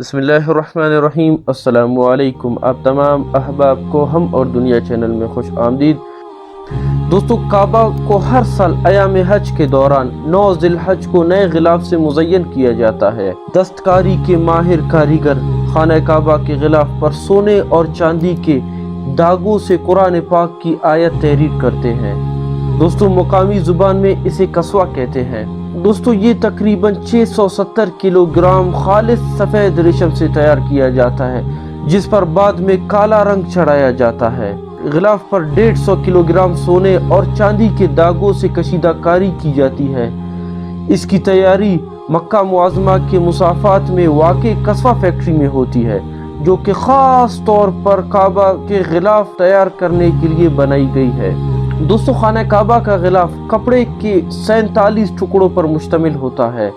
بسم اللہ الرحمن الرحیم۔ السلام علیکم، آپ تمام احباب کو ہم اور دنیا چینل میں خوش آمدید۔ دوستو، کعبہ کو ہر سال ایام حج کے دوران 9 ذی الحج کو نئے غلاف سے مزین کیا جاتا ہے۔ دستکاری کے ماہر کاریگر خانہ کعبہ کے غلاف پر سونے اور چاندی کے داغوں سے قرآن پاک کی آیت تحریر کرتے ہیں۔ دوستو، مقامی زبان میں اسے کسوہ کہتے ہیں۔ دوستو، یہ تقریباً 670 کلو گرام خالص سفید ریشم سے تیار کیا جاتا ہے، جس پر بعد میں کالا رنگ چڑھایا جاتا ہے۔ غلاف پر 150 کلو گرام سونے اور چاندی کے داغوں سے کشیدہ کاری کی جاتی ہے۔ اس کی تیاری مکہ معظمہ کے مسافات میں واقع کسوہ فیکٹری میں ہوتی ہے، جو کہ خاص طور پر کعبہ کے غلاف تیار کرنے کے لیے بنائی گئی ہے۔ دوستو، خانہ کعبہ کا غلاف کپڑے کے 47 ٹکڑوں پر مشتمل ہوتا ہے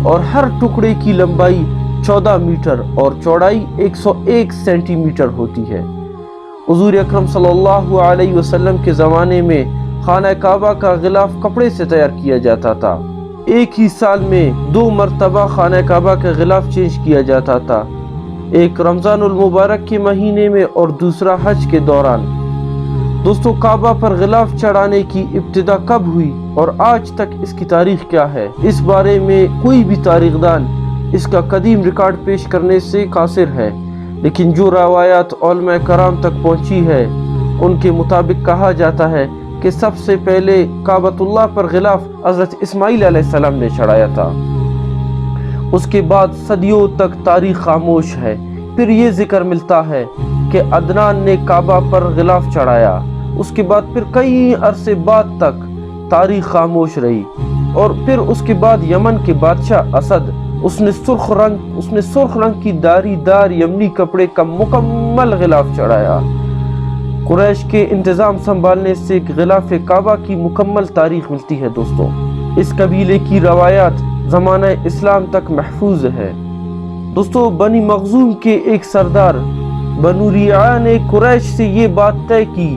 اور ہر ٹکڑے کی لمبائی 14 میٹر اور چوڑائی 101 سینٹی میٹر ہوتی ہے۔ حضور اکرم صلی اللہ علیہ وسلم کے زمانے میں خانہ کعبہ کا غلاف کپڑے سے تیار کیا جاتا تھا۔ ایک ہی سال میں 2 مرتبہ خانہ کعبہ کا غلاف چینج کیا جاتا تھا، ایک رمضان المبارک کے مہینے میں اور دوسرا حج کے دوران۔ دوستو، کعبہ پر غلاف چڑھانے کی ابتدا کب ہوئی اور آج تک اس کی تاریخ کیا ہے، اس بارے میں کوئی بھی تاریخ دان اس کا قدیم ریکارڈ پیش کرنے سے قاصر ہے، لیکن جو روایات علماء کرام تک پہنچی ہے ان کے مطابق کہا جاتا ہے کہ سب سے پہلے کعبۃ اللہ پر غلاف حضرت اسماعیل علیہ السلام نے چڑھایا تھا۔ اس کے بعد صدیوں تک تاریخ خاموش ہے۔ پھر یہ ذکر ملتا ہے کہ عدنان نے کعبہ پر غلاف چڑھایا۔ اس کے بعد پھر کئی عرصے بعد تک تاریخ خاموش رہی، اور پھر اس کے بعد یمن کے بادشاہ اسد اس نے سرخ رنگ کی داری دار یمنی کپڑے کا مکمل غلاف چڑھایا۔ قریش کے انتظام سنبھالنے سے غلاف کعبہ کی مکمل تاریخ ملتی ہے۔ دوستو، اس قبیلے کی روایات زمانہ اسلام تک محفوظ ہے۔ دوستو، بنی مخزوم کے ایک سردار بنو ریعہ نے قریش سے یہ بات طے کی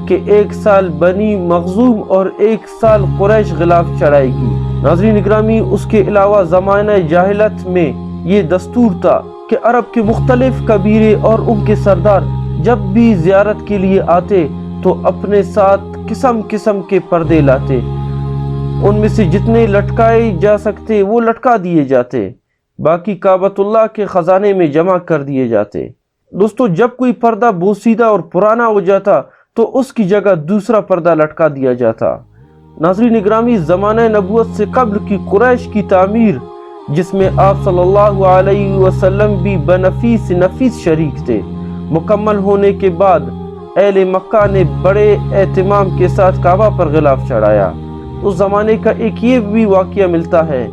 کہ 1 سال بنی مخزوم اور 1 سال قریش غلاف چڑھائے گی۔ ناظرین اکرامی، اس کے علاوہ زمانہ جاہلیت میں یہ دستور تھا کہ عرب کے مختلف قبیلے اور ان کے سردار جب بھی زیارت کے لیے آتے تو اپنے ساتھ قسم قسم کے پردے لاتے۔ ان میں سے جتنے لٹکائے جا سکتے وہ لٹکا دیے جاتے، باقی کعبۃ اللہ کے خزانے میں جمع کر دیے جاتے۔ دوستو، جب کوئی پردہ بوسیدہ اور پرانا ہو جاتا تو اس کی جگہ دوسرا پردہ لٹکا دیا جاتا۔ ناظرین اکرامی، زمانہ نبوت سے قبل کی قریش کی تعمیر، جس میں آپ صلی اللہ علیہ وسلم بھی نفیس شریک تھے، مکمل ہونے کے بعد اہل مکہ نے بڑے اہتمام کے ساتھ کعبہ پر غلاف چڑھایا۔ اس زمانے کا ایک یہ بھی واقعہ ملتا ہے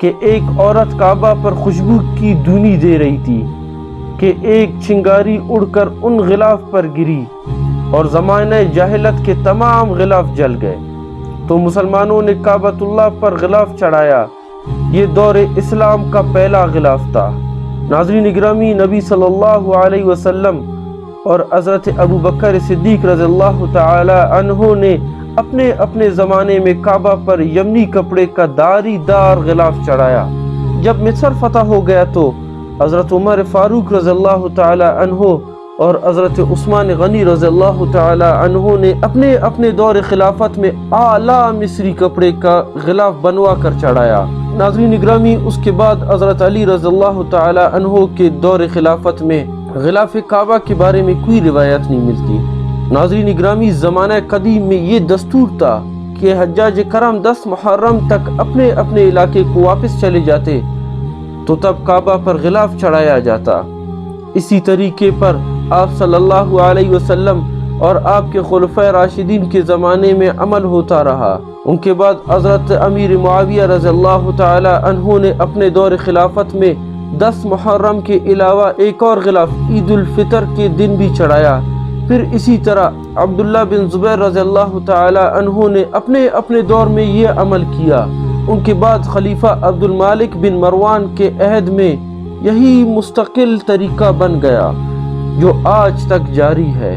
کہ ایک عورت کعبہ پر خوشبو کی دھونی دے رہی تھی کہ ایک چنگاری اڑ کر ان غلاف پر گری اور زمانہ جاہلیت کے تمام غلاف جل گئے، تو مسلمانوں نے کعبۃ اللہ پر غلاف چڑھایا۔ یہ دور اسلام کا پہلا غلاف تھا۔ ناظرین اکرامی، نبی صلی اللہ علیہ وسلم اور حضرت ابو بکر صدیق رضی اللہ تعالی عنہ نے اپنے زمانے میں کعبہ پر یمنی کپڑے کا داری دار غلاف چڑھایا۔ جب مصر فتح ہو گیا تو حضرت عمر فاروق رضی اللہ تعالی عنہ اور حضرت عثمان غنی رضی اللہ تعالی عنہ نے اپنے دور خلافت میں اعلیٰ مصری کپڑے کا غلاف بنوا کر چڑھایا۔ ناظرین اکرامی، اس کے بعد حضرت علی رضی اللہ تعالی عنہ کے دور خلافت میں غلاف کعبہ کے بارے میں کوئی روایت نہیں ملتی۔ ناظرین اکرامی، زمانہ قدیم میں یہ دستور تھا کہ حجاج کرام 10 محرم تک اپنے علاقے کو واپس چلے جاتے تو تب کعبہ پر غلاف چڑھایا جاتا۔ اسی طریقے پر آپ صلی اللہ علیہ وسلم اور آپ کے خلفائے راشدین کے زمانے میں عمل ہوتا رہا۔ ان کے بعد حضرت امیر معاویہ رضی اللہ تعالی عنہ نے اپنے دور خلافت میں 10 محرم کے علاوہ ایک اور غلاف عید الفطر کے دن بھی چڑھایا۔ پھر اسی طرح عبداللہ بن زبیر رضی اللہ تعالی عنہ نے اپنے دور میں یہ عمل کیا۔ ان کے بعد خلیفہ عبد المالک بن مروان کے عہد میں یہی مستقل طریقہ بن گیا جو آج تک جاری ہے۔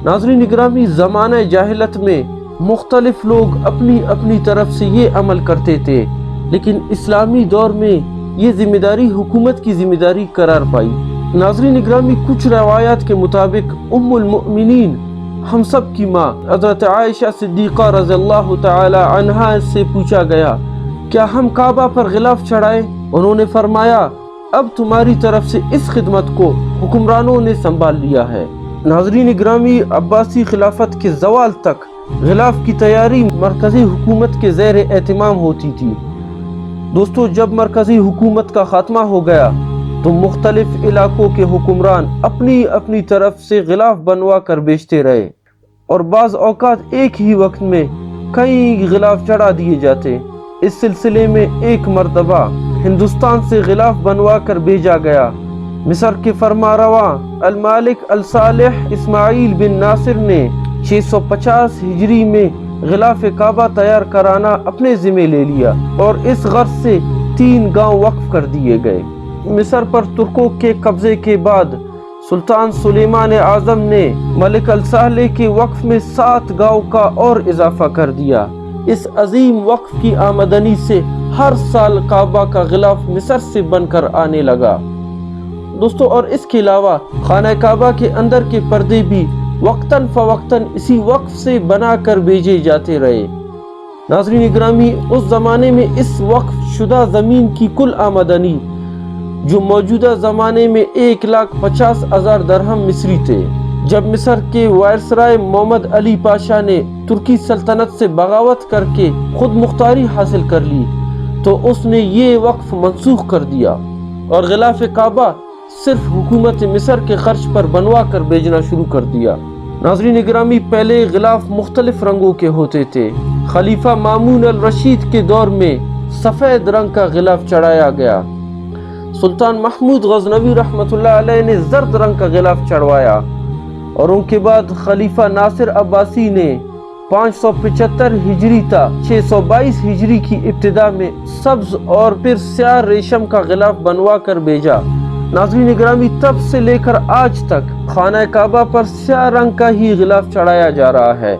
ناظرین اکرامی، زمانہ جاہلیت میں مختلف لوگ اپنی طرف سے یہ عمل کرتے تھے، لیکن اسلامی دور میں یہ ذمہ داری حکومت کی ذمہ داری قرار پائی۔ ناظرین اکرامی، کچھ روایات کے مطابق ام المؤمنین، ہم سب کی ماں حضرت عائشہ صدیقہ رضی اللہ تعالی عنہا سے پوچھا گیا، کیا ہم کعبہ پر غلاف چڑھائیں؟ انہوں نے فرمایا، اب تمہاری طرف سے اس خدمت کو حکمرانوں نے سنبھال لیا ہے۔ ناظرین اکرامی، عباسی خلافت کے زوال تک غلاف کی تیاری مرکزی حکومت کے زیر اہتمام ہوتی تھی۔ دوستو، جب مرکزی حکومت کا خاتمہ ہو گیا تو مختلف علاقوں کے حکمران اپنی اپنی طرف سے غلاف بنوا کر بیچتے رہے، اور بعض اوقات ایک ہی وقت میں کئی غلاف چڑھا دیے جاتے۔ اس سلسلے میں ایک مرتبہ ہندوستان سے غلاف بنوا کر بھیجا گیا۔ مصر کے فرما رواں المالک الصالح اسماعیل بن ناصر نے 650 ہجری میں غلاف کعبہ تیار کرانا اپنے ذمہ لے لیا، اور اس غرض سے 3 گاؤں وقف کر دیے گئے۔ مصر پر ترکوں کے قبضے کے بعد سلطان سلیمان اعظم نے ملک الصالح کے وقف میں 7 گاؤں کا اور اضافہ کر دیا۔ اس عظیم وقف کی آمدنی سے ہر سال کعبہ کا غلاف مصر سے بن کر آنے لگا۔ دوستو، اور اس کے علاوہ خانہ کعبہ کے اندر کے پردے بھی وقتاً فوقتاً اسی وقف سے بنا کر بھیجے جاتے رہے۔ ناظرین اکرامی، اس زمانے میں اس وقف شدہ زمین کی کل آمدنی، جو موجودہ زمانے میں 1,50,000 درہم مصری تھے، جب مصر کے وائسرائے محمد علی پاشا نے ترکی سلطنت سے بغاوت کر کے خود مختاری حاصل کر لی تو اس نے یہ وقف منسوخ کر دیا اور غلاف کعبہ صرف حکومت مصر کے خرچ پر بنوا کر بیچنا شروع کر دیا۔ ناظرین اکرامی، پہلے غلاف مختلف رنگوں کے ہوتے تھے۔ خلیفہ مامون الرشید کے دور میں سفید رنگ کا غلاف چڑھایا گیا۔ سلطان محمود غزنوی رحمۃ اللہ علیہ نے زرد رنگ کا غلاف چڑھوایا، اور ان کے بعد خلیفہ ناصر عباسی نے 575 ہجری تا 622 ہجری کی ابتدا میں سبز اور پھر سیاہ ریشم کا غلاف بنوا کر بھیجا۔ ناظرین اکرامی، تب سے لے کر آج تک خانہ کعبہ پر سیاہ رنگ کا ہی غلاف چڑھایا جا رہا ہے۔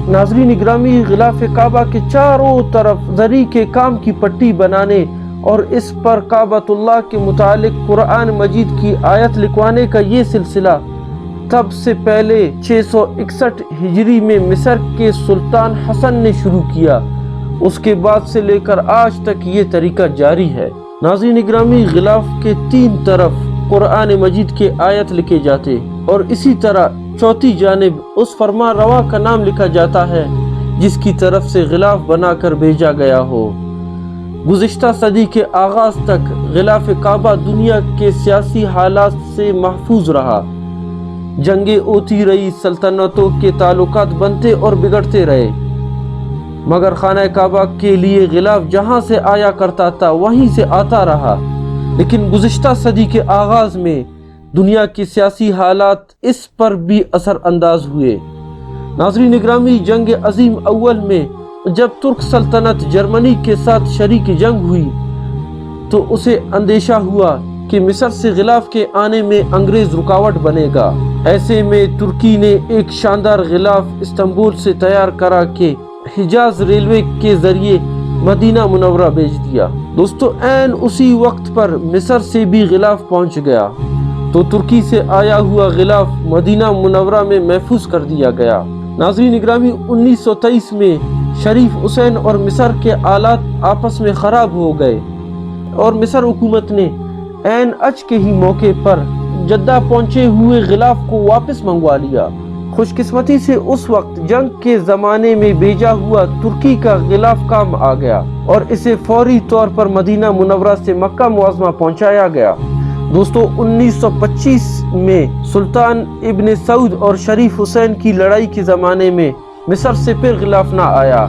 ناظرین اکرامی، غلاف کعبہ کے چاروں طرف زری کے کام کی پٹی بنانے اور اس پر کعبۃ اللہ کے متعلق قرآن مجید کی آیت لکھوانے کا یہ سلسلہ تب سے پہلے 661 ہجری میں مصر کے سلطان حسن نے شروع کیا۔ اس کے بعد سے لے کر آج تک یہ طریقہ جاری ہے۔ ناظرین اکرامی، غلاف کے 3 طرف قرآن مجید کے آیت لکھے جاتے، اور اسی طرح چوتھی جانب اس فرما روا کا نام لکھا جاتا ہے جس کی طرف سے غلاف بنا کر بھیجا گیا ہو۔ گزشتہ صدی کے آغاز تک غلاف کعبہ دنیا کے سیاسی حالات سے محفوظ رہا۔ جنگیں ہوتی رہی، سلطنتوں کے تعلقات بنتے اور بگڑتے رہے، مگر خانہ کعبہ کے لیے غلاف جہاں سے آیا کرتا تھا وہیں سے آتا رہا۔ لیکن گزشتہ صدی کے آغاز میں دنیا کے سیاسی حالات اس پر بھی اثر انداز ہوئے۔ ناظرین اکرامی، جنگ عظیم اول میں جب ترک سلطنت جرمنی کے ساتھ شریک جنگ ہوئی تو اسے اندیشہ ہوا کہ مصر سے غلاف کے آنے میں انگریز رکاوٹ بنے گا۔ ایسے میں ترکی نے ایک شاندار غلاف استنبول سے تیار کرا کے حجاز ریلوے کے ذریعے مدینہ منورہ بھیج دیا۔ دوستو، عین اسی وقت پر مصر سے بھی غلاف پہنچ گیا تو ترکی سے آیا ہوا غلاف مدینہ منورہ میں محفوظ کر دیا گیا۔ ناظرین اکرامی، 1923 میں شریف حسین اور مصر کے آلات آپس میں خراب ہو گئے اور مصر حکومت نے عین اج کے ہی موقع پر جدہ پہنچے ہوئے غلاف کو واپس منگوا لیا۔ خوش قسمتی سے اس وقت جنگ کے زمانے میں بھیجا ہوا ترکی کا غلاف کام آ گیا اور اسے فوری طور پر مدینہ منورہ سے مکہ معظمہ پہنچایا گیا۔ دوستو، 1925 میں سلطان ابن سعود اور شریف حسین کی لڑائی کے زمانے میں مصر سے پھر غلاف نہ آیا۔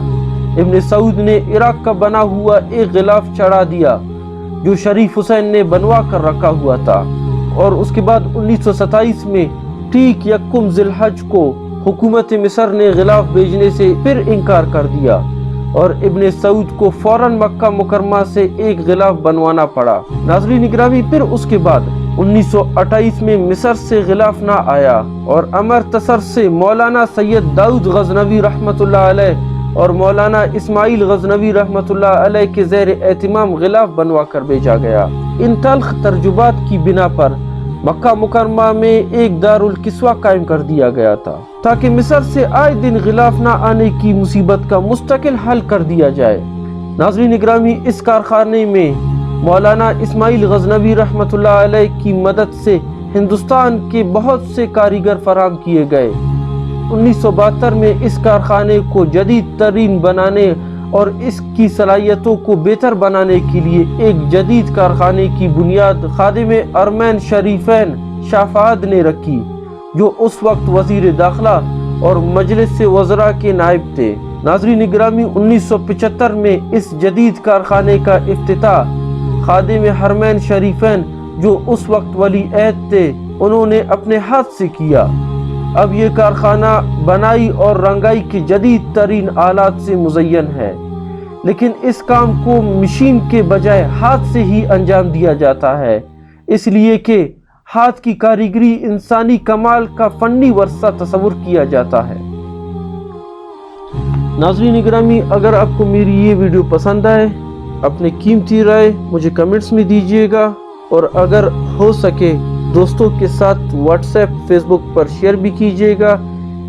ابن سعود نے عراق کا بنا ہوا ایک غلاف چڑھا دیا جو شریف حسین نے بنوا کر رکھا ہوا تھا، اور اس کے بعد 1927 میں ٹھیک 1 ذی الحج کو حکومت مصر نے غلاف بھیجنے سے پھر انکار کر دیا اور ابن سعود کو فوراً مکہ مکرمہ سے ایک غلاف بنوانا پڑا۔ ناظرین اکرامی، پھر اس کے بعد 1928 میں مصر سے غلاف نہ آیا اور امرتسر سے مولانا سید داؤد غزنوی رحمۃ اللہ علیہ اور مولانا اسماعیل غزنوی رحمتullah علیہ کے زیر اہتمام غلاف بنوا کر بھیجا گیا۔ ان تلخ ترجمات کی بنا پر مکہ مکرمہ میں ایک دارالکسوہ قائم کر دیا گیا تھا تاکہ مصر سے آئے دن غلاف نہ آنے کی مصیبت کا مستقل حل کر دیا جائے۔ ناظرین گرامی، اس کارخانے میں مولانا اسماعیل غزنوی رحمتullah علیہ کی مدد سے ہندوستان کے بہت سے کاریگر فراہم کیے گئے۔ 1972 میں اس کارخانے کو جدید ترین بنانے اور اس کی صلاحیتوں کو بہتر بنانے کے لیے ایک جدید کارخانے کی بنیاد خادم ارمین شریفین شاہ فہد نے رکھی، جو اس وقت وزیر داخلہ اور مجلس وزراء کے نائب تھے۔ ناظرین گرامی، 1975 میں اس جدید کارخانے کا افتتاح خادم حرمین شریفین، جو اس وقت ولی عہد تھے، انہوں نے اپنے ہاتھ سے کیا۔ اب یہ کارخانہ بنائی اور رنگائی کے جدید ترین آلات سے مزین ہے، لیکن اس کام کو مشین کے بجائے ہاتھ سے ہی انجام دیا جاتا ہے، اس لیے کہ ہاتھ کی کاریگری انسانی کمال کا فنی ورثہ تصور کیا جاتا ہے۔ ناظرین گرامی، اگر آپ کو میری یہ ویڈیو پسند آئے، اپنے قیمتی رائے مجھے کمنٹس میں دیجیے گا، اور اگر ہو سکے دوستوں کے ساتھ واٹس ایپ فیس بک پر شیئر بھی کیجیے گا۔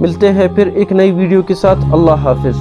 ملتے ہیں پھر ایک نئی ویڈیو کے ساتھ۔ اللہ حافظ۔